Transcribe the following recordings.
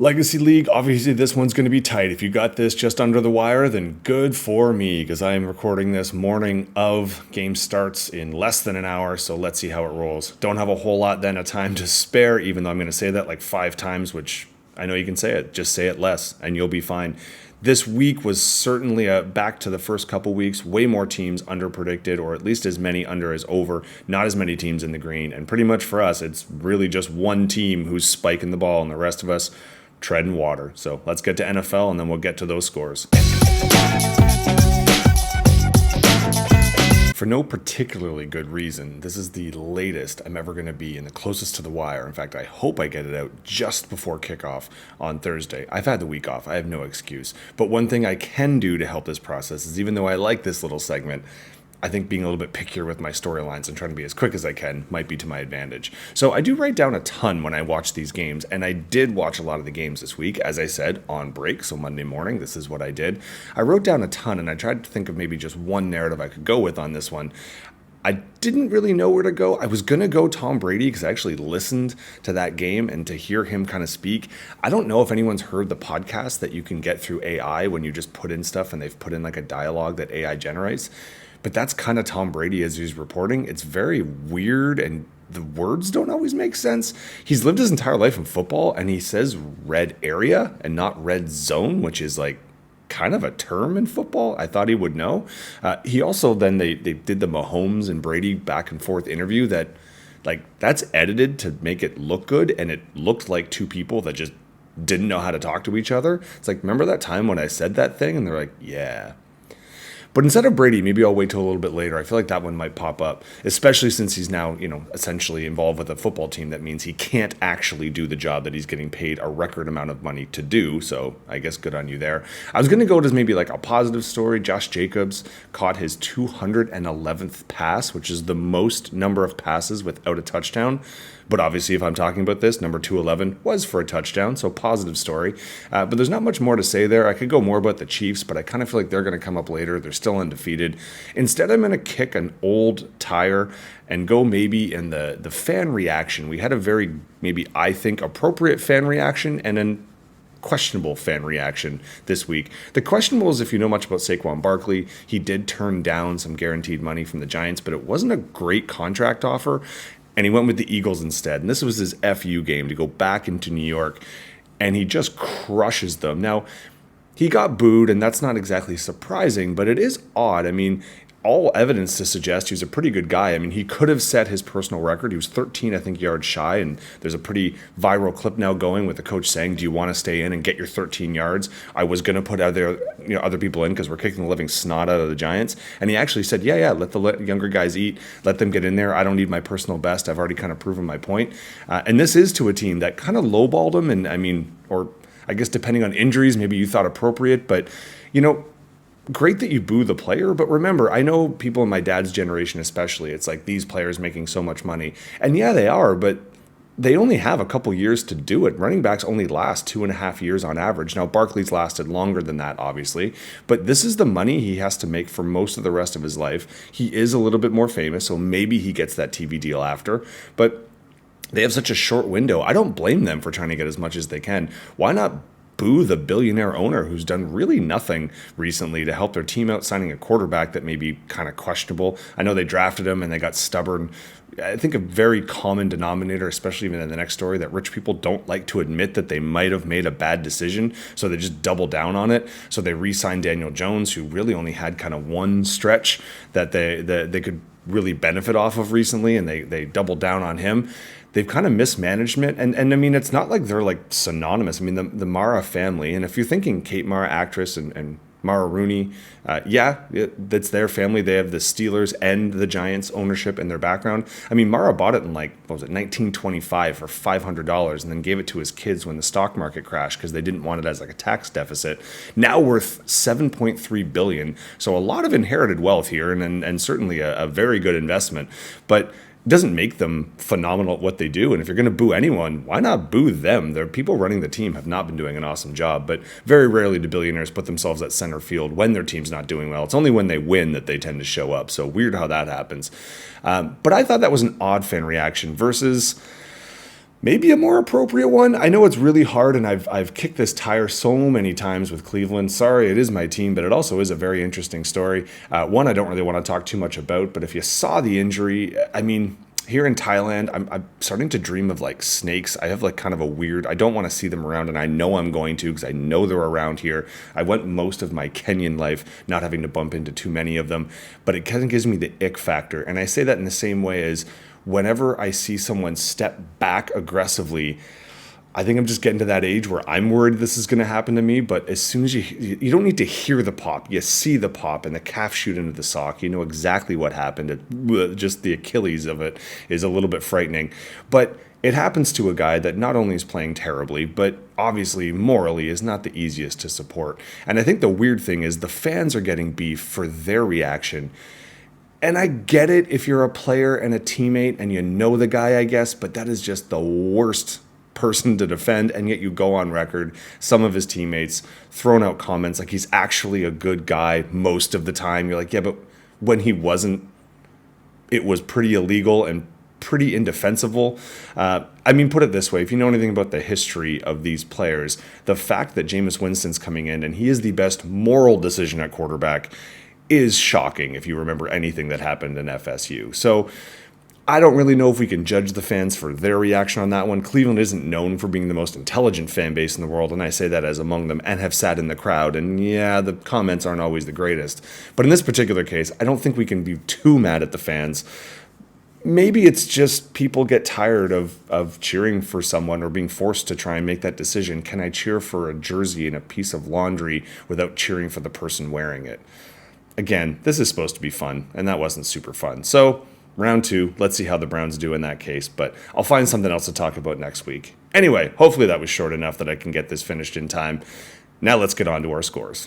Legacy League, obviously this one's going to be tight. If you got this just under the wire, then good for me, because I am recording this morning of game starts in less than an hour, so let's see how it rolls. Don't have a whole lot then of time to spare, even though I'm going to say that like 5 times, which I know you can say it. Just say it less, and you'll be fine. This week was certainly back to the first couple weeks, way more teams under predicted, or at least as many under as over, not as many teams in the green. And pretty much for us, it's really just one team who's spiking the ball, and the rest of us treading water. So let's get to NFL, and then we'll get to those scores. For no particularly good reason, this is the latest I'm ever going to be and the closest to the wire. In fact, I hope I get it out just before kickoff on Thursday. I've had the week off. I have no excuse. But one thing I can do to help this process is, even though I like this little segment, I think being a little bit pickier with my storylines and trying to be as quick as I can might be to my advantage. So I do write down a ton when I watch these games, and I did watch a lot of the games this week, as I said, on break, so Monday morning, this is what I did. I wrote down a ton, and I tried to think of maybe just one narrative I could go with on this one. I didn't really know where to go. I was going to go Tom Brady because I actually listened to that game, and to hear him kind of speak. I don't know if anyone's heard the podcast that you can get through AI when you just put in stuff and they've put in like a dialogue that AI generates. But that's kind of Tom Brady as he's reporting. It's very weird, and the words don't always make sense. He's lived his entire life in football, and he says red area and not red zone, which is like kind of a term in football. I thought he would know. He also then they did the Mahomes and Brady back and forth interview that, like, that's edited to make it look good, and it looked like two people that just didn't know how to talk to each other. It's like, remember that time when I said that thing? And they're like, yeah. But instead of Brady, maybe I'll wait till a little bit later. I feel like that one might pop up, especially since he's now, essentially involved with a football team. That means he can't actually do the job that he's getting paid a record amount of money to do. So I guess good on you there. I was going to go to maybe like a positive story. Josh Jacobs caught his 211th pass, which is the most number of passes without a touchdown. But obviously, if I'm talking about this, number 211 was for a touchdown, so positive story. But there's not much more to say there. I could go more about the Chiefs, but I kind of feel like they're going to come up later. They're still undefeated. Instead, I'm going to kick an old tire and go maybe in the fan reaction. We had a very, maybe I think, appropriate fan reaction, and then questionable fan reaction this week. The questionable is if you know much about Saquon Barkley. He did turn down some guaranteed money from the Giants, but it wasn't a great contract offer. And he went with the Eagles instead. And this was his FU game to go back into New York. And he just crushes them. Now, he got booed, and that's not exactly surprising, but it is odd. I mean, all evidence to suggest he was a pretty good guy. I mean, he could have set his personal record. He was 13, I think, yards shy, and there's a pretty viral clip now going with the coach saying, do you want to stay in and get your 13 yards? I was going to put other people in because we're kicking the living snot out of the Giants. And he actually said, yeah, let the younger guys eat. Let them get in there. I don't need my personal best. I've already kind of proven my point. And this is to a team that kind of lowballed him, and or I guess depending on injuries, maybe you thought appropriate, but, great that you boo the player, but remember, I know people in my dad's generation especially, it's like these players making so much money. And yeah, they are, but they only have a couple years to do it. Running backs only last 2.5 years on average. Now, Barkley's lasted longer than that, obviously, but this is the money he has to make for most of the rest of his life. He is a little bit more famous, so maybe he gets that TV deal after, but they have such a short window. I don't blame them for trying to get as much as they can. Why not boo the billionaire owner who's done really nothing recently to help their team out, signing a quarterback that may be kind of questionable? I know they drafted him and they got stubborn. I think a very common denominator, especially even in the next story, that rich people don't like to admit that they might have made a bad decision, so they just double down on it. So they re-signed Daniel Jones, who really only had kind of one stretch that they could really benefit off of recently, and they doubled down on him. They've kind of mismanagement, and I mean, it's not like they're like synonymous. I mean, the Mara family, and if you're thinking Kate Mara, actress, and Mara Rooney, that's their family. They have the Steelers and the Giants ownership in their background. I mean, Mara bought it in 1925 for $500, and then gave it to his kids when the stock market crashed because they didn't want it as like a tax deficit. Now worth $7.3 billion. So a lot of inherited wealth here, and certainly a very good investment, but doesn't make them phenomenal at what they do. And if you're going to boo anyone, why not boo them? The people running the team have not been doing an awesome job, but very rarely do billionaires put themselves at center field when their team's not doing well. It's only when they win that they tend to show up. So weird how that happens. But I thought that was an odd fan reaction versus Maybe a more appropriate one. I know it's really hard, and I've kicked this tire so many times with Cleveland. Sorry, it is my team, but it also is a very interesting story. One I don't really want to talk too much about, but if you saw the injury, I mean, here in Thailand, I'm starting to dream of like snakes. I have like kind of a weird, I don't want to see them around, and I know I'm going to because I know they're around here. I went most of my Kenyan life not having to bump into too many of them, but it kind of gives me the ick factor. And I say that in the same way as whenever I see someone step back aggressively, I think I'm just getting to that age where I'm worried this is going to happen to me. But as soon as you don't need to hear the pop, you see the pop and the calf shoot into the sock. You know exactly what happened. Just the Achilles of it is a little bit frightening. But it happens to a guy that not only is playing terribly, but obviously morally is not the easiest to support. And I think the weird thing is the fans are getting beef for their reaction. And I get it if you're a player and a teammate and you know the guy, I guess, but that is just the worst person to defend. And yet you go on record, some of his teammates throwing out comments like he's actually a good guy most of the time. You're like, yeah, but when he wasn't, it was pretty illegal and pretty indefensible. I mean, put it this way, if you know anything about the history of these players, the fact that Jameis Winston's coming in and he is the best moral decision at quarterback is shocking if you remember anything that happened in FSU. So I don't really know if we can judge the fans for their reaction on that one. Cleveland isn't known for being the most intelligent fan base in the world, and I say that as among them, and have sat in the crowd. And yeah, the comments aren't always the greatest. But in this particular case, I don't think we can be too mad at the fans. Maybe it's just people get tired of cheering for someone or being forced to try and make that decision. Can I cheer for a jersey and a piece of laundry without cheering for the person wearing it? Again, this is supposed to be fun, and that wasn't super fun. So, round 2, let's see how the Browns do in that case, but I'll find something else to talk about next week. Anyway, hopefully that was short enough that I can get this finished in time. Now let's get on to our scores.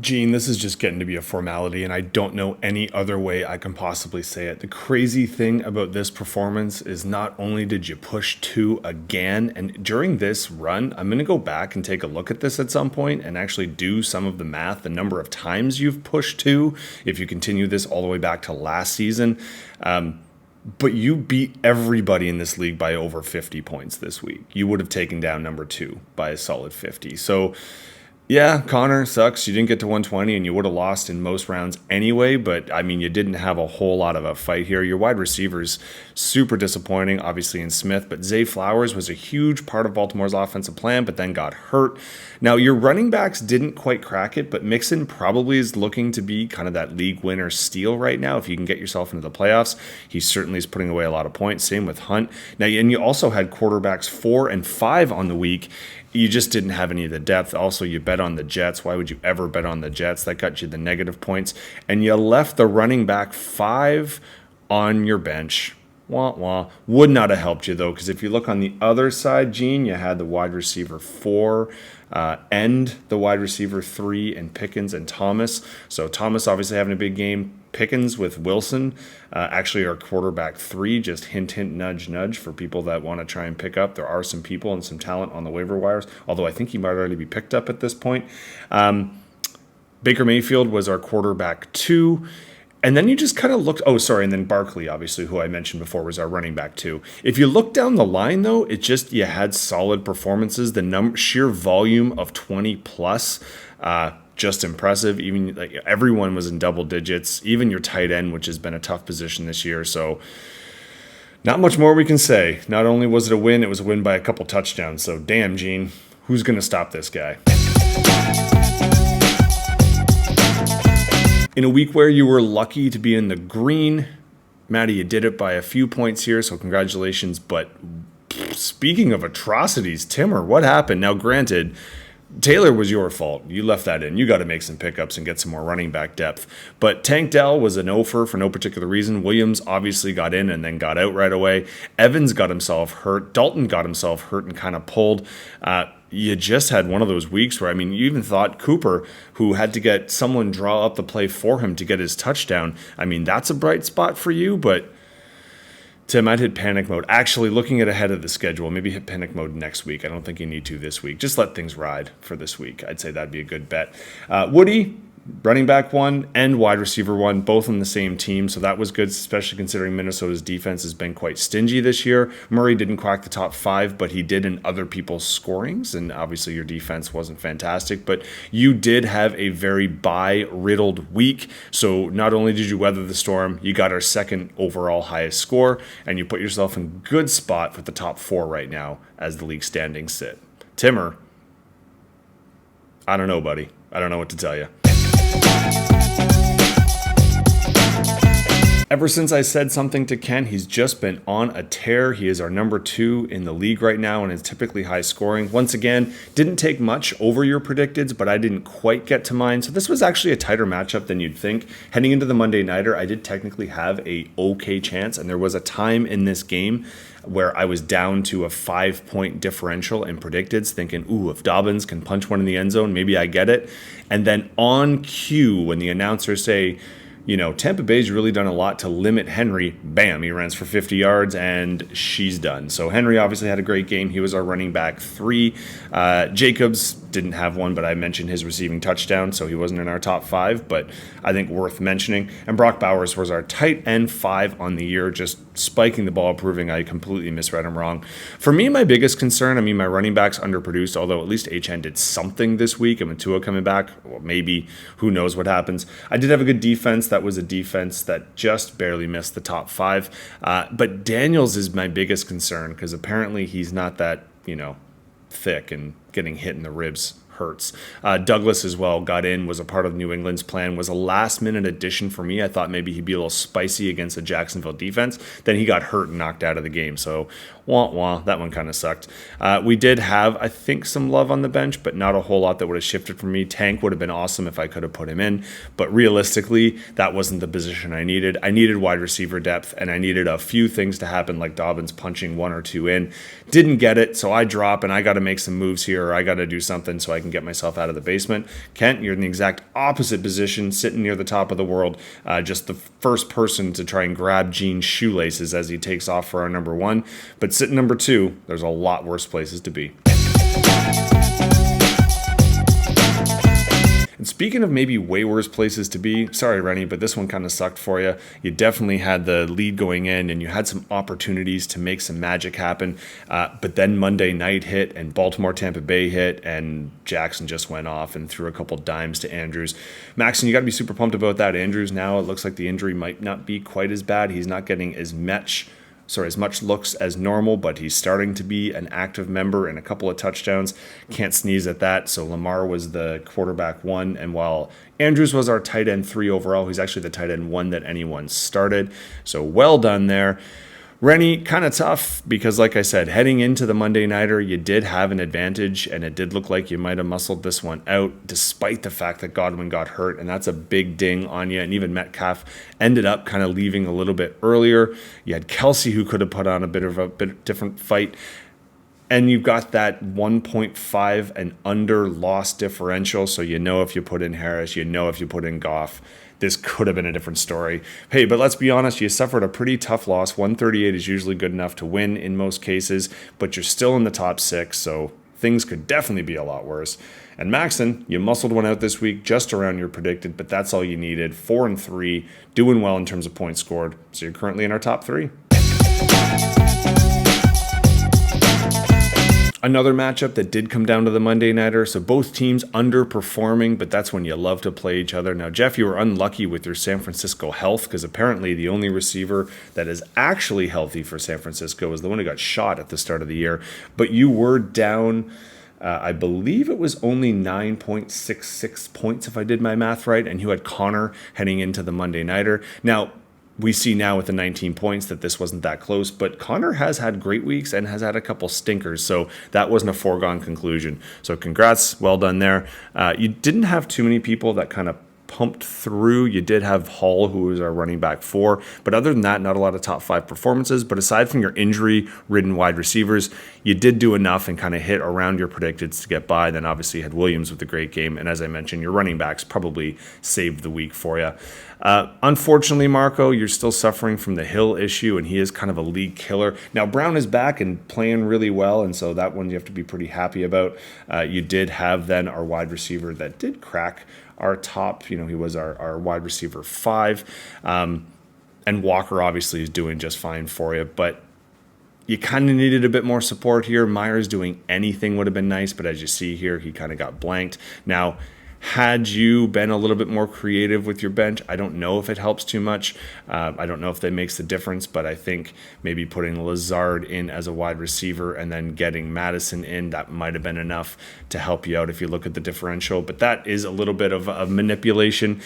Gene, this is just getting to be a formality, and I don't know any other way I can possibly say it. The crazy thing about this performance is not only did you push 2 again, and during this run, I'm going to go back and take a look at this at some point and actually do some of the math, the number of times you've pushed 2, if you continue this all the way back to last season. But you beat everybody in this league by over 50 points this week. You would have taken down number 2 by a solid 50. So, yeah, Connor, sucks. You didn't get to 120 and you would have lost in most rounds anyway, but I mean, you didn't have a whole lot of a fight here. Your wide receivers, super disappointing, obviously in Smith, but Zay Flowers was a huge part of Baltimore's offensive plan, but then got hurt. Now, your running backs didn't quite crack it, but Mixon probably is looking to be kind of that league winner steal right now. If you can get yourself into the playoffs, he certainly is putting away a lot of points. Same with Hunt. Now, and you also had quarterbacks 4 and 5 on the week. You just didn't have any of the depth. Also, you bet on the Jets. Why would you ever bet on the Jets? That got you the negative points. And you left the running back 5 on your bench. Wah, wah. Would not have helped you, though, because if you look on the other side, Gene, you had the wide receiver 4 and the wide receiver 3 and Pickens and Thomas. So Thomas obviously having a big game. Pickens with Wilson, actually our quarterback 3, just hint, hint, nudge, nudge for people that want to try and pick up. There are some people and some talent on the waiver wires, although I think he might already be picked up at this point. Baker Mayfield was our quarterback 2. And then you just kind of looked, and then Barkley, obviously, who I mentioned before, was our running back 2. If you look down the line, though, it just, you had solid performances. The sheer volume of 20 plus, just impressive. Even like everyone was in double digits, even your tight end, which has been a tough position this year. So not much more we can say. Not only was it a win, it was a win by a couple touchdowns. So damn, Gene, who's going to stop this guy? In a week where you were lucky to be in the green, Maddie, you did it by a few points here, so congratulations. But speaking of atrocities, Timmer, what happened? Now, granted, Taylor was your fault. You left that in. You got to make some pickups and get some more running back depth. But Tank Dell was an offer for no particular reason. Williams obviously got in and then got out right away. Evans got himself hurt. Dalton got himself hurt and kind of pulled. You just had one of those weeks where, I mean, you even thought Cooper, who had to get someone draw up the play for him to get his touchdown. I mean, that's a bright spot for you, but Tim, I'd hit panic mode. Actually, looking at ahead of the schedule, maybe hit panic mode next week. I don't think you need to this week. Just let things ride for this week. I'd say that'd be a good bet. Woody, running back one and wide receiver one, both on the same team. So that was good, especially considering Minnesota's defense has been quite stingy this year. Murray didn't crack the top 5, but he did in other people's scorings. And obviously your defense wasn't fantastic, but you did have a very bye-riddled week. So not only did you weather the storm, you got our second overall highest score, and you put yourself in good spot for the top 4 right now as the league standings sit. Timmer, I don't know, buddy. I don't know what to tell you. Ever since I said something to Ken, he's just been on a tear. He is our number 2 in the league right now and is typically high scoring. Once again, didn't take much over your predicteds, but I didn't quite get to mine. So this was actually a tighter matchup than you'd think. Heading into the Monday Nighter, I did technically have a okay chance, and there was a time in this game where I was down to a 5-point differential in predicteds, thinking, ooh, if Dobbins can punch one in the end zone, maybe I get it. And then on cue, when the announcers say, Tampa Bay's really done a lot to limit Henry. Bam, he runs for 50 yards, and she's done. So Henry obviously had a great game. He was our running back 3. Jacobs didn't have one, but I mentioned his receiving touchdown, so he wasn't in our top 5, but I think worth mentioning. And Brock Bowers was our tight end 5 on the year, just spiking the ball, proving I completely misread him wrong. For me, my biggest concern, my running backs underproduced, although at least HN did something this week. And with Tua coming back, well, maybe, who knows what happens. I did have a good defense. That was a defense that just barely missed the top 5. But Daniels is my biggest concern because apparently he's not that, thick, and getting hit in the ribs hurts. Douglas as well got in, was a part of New England's plan, was a last-minute addition for me. I thought maybe he'd be a little spicy against the Jacksonville defense. Then he got hurt and knocked out of the game. So, wah, that one kind of sucked. We did have, I think, some love on the bench, but not a whole lot that would have shifted for me. Tank would have been awesome if I could have put him in. But realistically, that wasn't the position I needed. I needed wide receiver depth, and I needed a few things to happen, like Dobbins punching 1 or 2 in. Didn't get it, so I drop, and I got to make some moves here, or I got to do something so I can get myself out of the basement. Kent, you're in the exact opposite position, sitting near the top of the world, just the first person to try and grab Gene's shoelaces as he takes off for our number 1. But sitting number 2, there's a lot worse places to be. And speaking of maybe way worse places to be, sorry, Rennie, but this one kind of sucked for you. You definitely had the lead going in, and you had some opportunities to make some magic happen. But then Monday night hit, and Baltimore-Tampa Bay hit, and Jackson just went off and threw a couple dimes to Andrews. Maxon, you got to be super pumped about that. Andrews now, it looks like the injury might not be quite as bad. He's not getting as much looks as normal, but he's starting to be an active member and a couple of touchdowns. Can't sneeze at that. So Lamar was the quarterback 1, and while Andrews was our tight end 3 overall, he's actually the tight end 1 that anyone started. So well done there. Rennie, kind of tough because, like I said, heading into the Monday Nighter, you did have an advantage, and it did look like you might have muscled this one out, despite the fact that Godwin got hurt, and that's a big ding on you. And even Metcalf ended up kind of leaving a little bit earlier. You had Kelsey, who could have put on a bit different fight. And you've got that 1.5 and under loss differential, so if you put in Harris, if you put in Goff, this could have been a different story. Hey, but let's be honest, you suffered a pretty tough loss. 138 is usually good enough to win in most cases, but you're still in the top 6, so things could definitely be a lot worse. And Maxon, you muscled one out this week just around your predicted, but that's all you needed. 4-3, doing well in terms of points scored, so you're currently in our top 3. Another matchup that did come down to the Monday Nighter, so both teams underperforming, but that's when you love to play each other. Now, Jeff, you were unlucky with your San Francisco health because apparently the only receiver that is actually healthy for San Francisco is the one who got shot at the start of the year. But you were down, I believe it was only 9.66 points if I did my math right, and you had Connor heading into the Monday Nighter. Now, we see now with the 19 points that this wasn't that close, but Connor has had great weeks and has had a couple stinkers, so that wasn't a foregone conclusion. So congrats, well done there. You didn't have too many people that kind of pumped through. You did have Hall, who was our running back 4, but other than that, not a lot of top 5 performances. But aside from your injury-ridden wide receivers, you did do enough and kind of hit around your predicteds to get by. Then obviously you had Williams with a great game, and as I mentioned, your running backs probably saved the week for you. Unfortunately, Marco, you're still suffering from the Hill issue, and he is kind of a league killer. Now, Brown is back and playing really well, and so that one you have to be pretty happy about. You did have then our wide receiver that did crack our top. He was our wide receiver 5. And Walker obviously is doing just fine for you, but you kind of needed a bit more support here. Myers doing anything would have been nice, but as you see here, he kind of got blanked. Now, had you been a little bit more creative with your bench, I don't know if it helps too much. I don't know if that makes the difference, but I think maybe putting Lazard in as a wide receiver and then getting Madison in, that might have been enough to help you out if you look at the differential. But that is a little bit of a manipulation.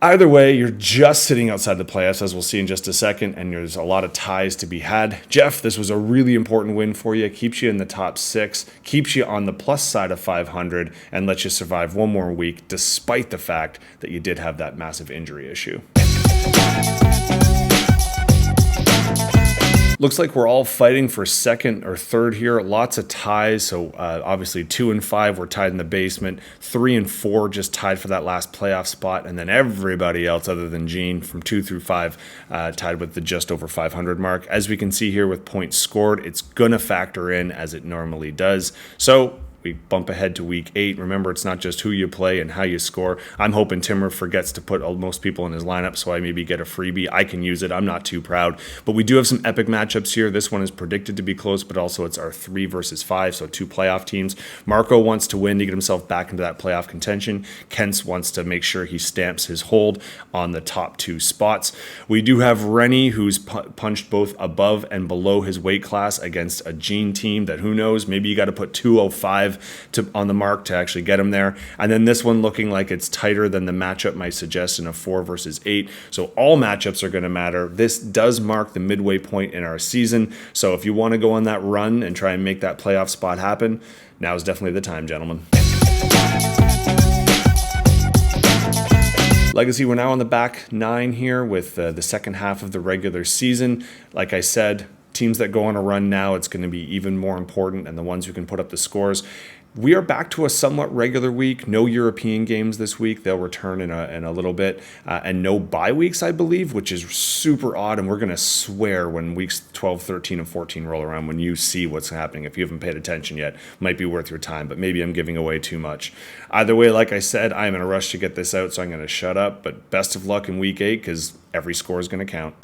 Either way, you're just sitting outside the playoffs, as we'll see in just a second, and there's a lot of ties to be had. Jeff, this was a really important win for you. Keeps you in the top 6, keeps you on the plus side of 500, and lets you survive one more week, despite the fact that you did have that massive injury issue. Looks like we're all fighting for second or third here. Lots of ties. So obviously 2 and 5 were tied in the basement. 3 and 4 just tied for that last playoff spot. And then everybody else other than Gene from 2 through 5 tied with the just over 500 mark. As we can see here with points scored, it's going to factor in as it normally does. So we bump ahead to week 8. Remember, it's not just who you play and how you score. I'm hoping Timmer forgets to put most people in his lineup so I maybe get a freebie. I can use it. I'm not too proud. But we do have some epic matchups here. This one is predicted to be close, but also it's our 3 versus 5, so 2 playoff teams. Marco wants to win to get himself back into that playoff contention. Kentz wants to make sure he stamps his hold on the top 2 spots. We do have Rennie, who's punched both above and below his weight class against a Gene team that, who knows, maybe you got to put 205 on the mark to actually get him there. And then this one looking like it's tighter than the matchup might suggest in a 4 versus 8. So all matchups are going to matter. This does mark the midway point in our season. So if you want to go on that run and try and make that playoff spot happen, now is definitely the time, gentlemen. Legacy, we're now on the back 9 here with the second half of the regular season. Like I said, teams that go on a run now, it's going to be even more important, and the ones who can put up the scores. We are back to a somewhat regular week. No European games this week. They'll return in a little bit. And no bye weeks, I believe, which is super odd. And we're going to swear when weeks 12, 13, and 14 roll around, when you see what's happening. If you haven't paid attention yet, might be worth your time. But maybe I'm giving away too much. Either way, like I said, I am in a rush to get this out, so I'm going to shut up. But best of luck in week 8, because every score is going to count.